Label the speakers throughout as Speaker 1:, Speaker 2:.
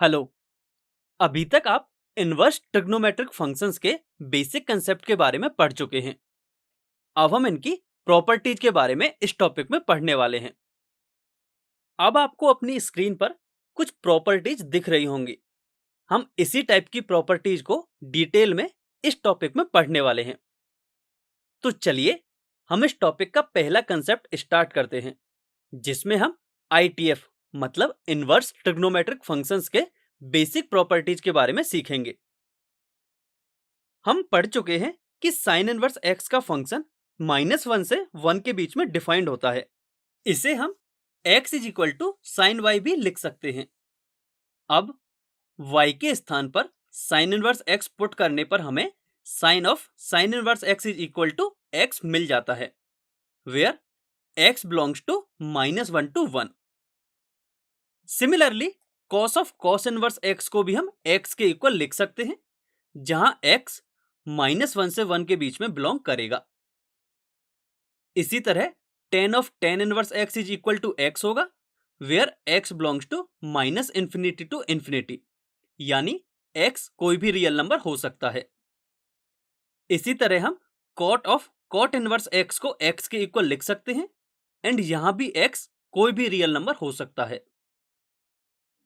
Speaker 1: Hello. अभी तक आप इनवर्स ट्रिग्नोमेट्रिक फंक्शंस के बेसिक कंसेप्ट के बारे में पढ़ चुके हैं। अब हम इनकी प्रॉपर्टीज के बारे में इस टॉपिक में पढ़ने वाले हैं। अब आपको अपनी स्क्रीन पर कुछ प्रॉपर्टीज दिख रही होंगी। हम इसी टाइप की प्रॉपर्टीज को डिटेल में इस टॉपिक में पढ़ने वाले हैं। तो चलिए हम इस टॉपिक का पहला कंसेप्ट स्टार्ट करते हैं, जिसमें हम आईटीएफ मतलब इनवर्स ट्रिग्नोमेट्रिक फंक्शंस के बेसिक प्रॉपर्टीज के बारे में सीखेंगे। हम पढ़ चुके हैं कि साइन इनवर्स एक्स का फंक्शन -1 से 1 के बीच में डिफाइंड होता है। इसे हम x is equal to sine y भी लिख सकते हैं। अब y के स्थान पर साइन इनवर्स x पुट करने पर हमें sine of sine inverse x is equal to x मिल जाता है, where x belongs to -1 to 1। Similarly cos of cos inverse x को भी हम x के इक्वल लिख सकते हैं, जहां x -1 से 1 के बीच में बिलोंग करेगा। इसी तरह tan of tan inverse x is equal to x होगा, where x belongs to -infinity to infinity, यानी x कोई भी रियल नंबर हो सकता है। इसी तरह हम cot of cot inverse x को x के इक्वल लिख सकते हैं, एंड यहां भी x कोई भी रियल नंबर हो सकता है।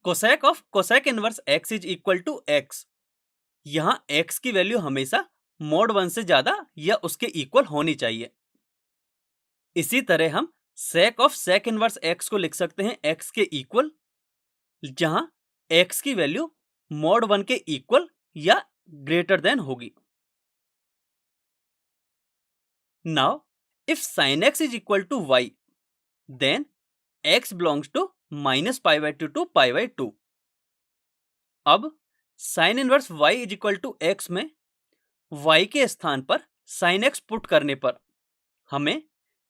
Speaker 1: Cosec of cosec inverse x is equal to x, यहां x की वैल्यू हमेशा mod 1 से ज्यादा या उसके इक्वल होनी चाहिए। इसी तरह हम sec of sec inverse x को लिख सकते हैं x के इक्वल, जहां x की वैल्यू mod 1 के इक्वल या ग्रेटर देन होगी। Now if sin x is equal to y, then x belongs to -π/2 to π/2। अब sine inverse y is equal to x में y के स्थान पर sin x पुट करने पर हमें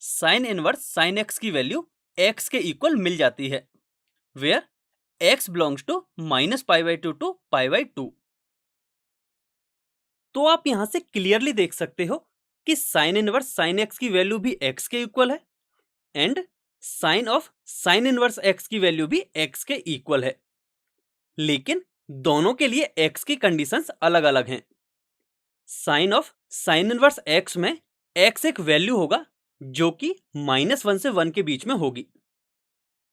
Speaker 1: साइन इनवर्स साइन x की वैल्यू x के इक्वल मिल जाती है, where x belongs to -π/2 to π/2। तो आप यहां से क्लियरली देख सकते हो कि साइन इनवर्स साइन x की वैल्यू भी x के इक्वल है, and sine of sine inverse x की वैल्यू भी x के इक्वल है। लेकिन दोनों के लिए x की कंडीशंस अलग अलग हैं। Sine of sine inverse x में x एक वैल्यू होगा जो कि -1 से 1 के बीच में होगी,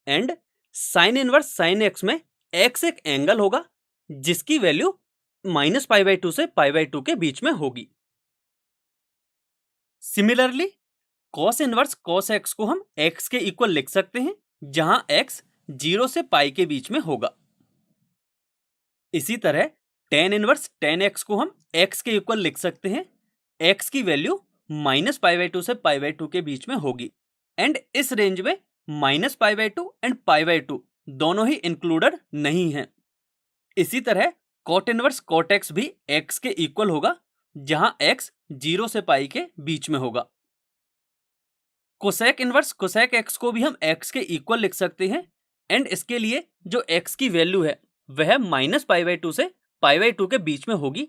Speaker 1: and sign inverse sine x में x एक एंगल होगा जिसकी वैल्यू -π/2 से π/2 के बीच में होगी। Similarly cos inverse cos x को हम x के इक्वल लिख सकते हैं, जहां x 0 से π के बीच में होगा। इसी तरह tan इनवर्स tan x को हम x के इक्वल लिख सकते हैं, x की वैल्यू -π/2 से π/2 के बीच में होगी, एंड इस रेंज में -π/2 एंड π/2 दोनों ही इंक्लूडेड नहीं हैं। इसी तरह cot इनवर्स cot x भी x के इक्वल होगा, जहां x 0 से π के बीच में होगा। कोसेक इनवर्स कोसेक x को भी हम x के इक्वल लिख सकते हैं, एंड इसके लिए जो x की वैल्यू है वह -π/2 से π/2 के बीच में होगी,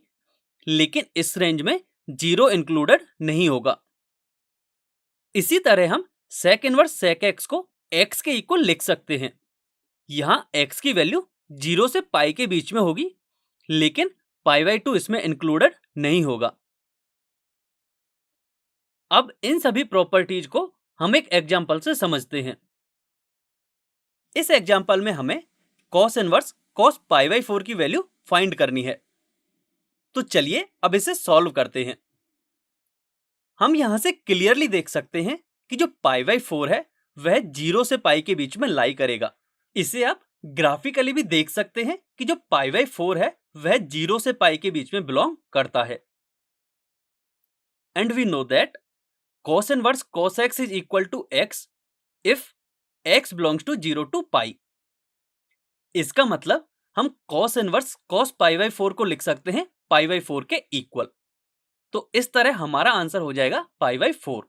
Speaker 1: लेकिन इस रेंज में 0 इंक्लूडेड नहीं होगा। इसी तरह हम sec इनवर्स sec x को x के इक्वल लिख सकते हैं, यहां x की वैल्यू 0 से π के बीच में होगी, लेकिन π/2 इसमें इंक्लूडेड नहीं होगा। अब इन सभी प्रॉपर्टीज को हम एक एग्जांपल से समझते हैं। इस एग्जांपल में हमें cos इनवर्स cos π/4 की वैल्यू फाइंड करनी है। तो चलिए अब इसे सॉल्व करते हैं। हम यहां से क्लियरली देख सकते हैं कि जो π/4 है वह 0 से π के बीच में लाई करेगा। इसे आप ग्राफिकली भी देख सकते हैं कि जो π/4 है वह 0 से π के बीच में बिलोंग करता है। And we know that cos inverse cos x is equal to x if x belongs to 0 to π। इसका मतलब हम cos इनवर्स cos π/4 को लिख सकते हैं π/4 के इक्वल। तो इस तरह हमारा आंसर हो जाएगा π/4।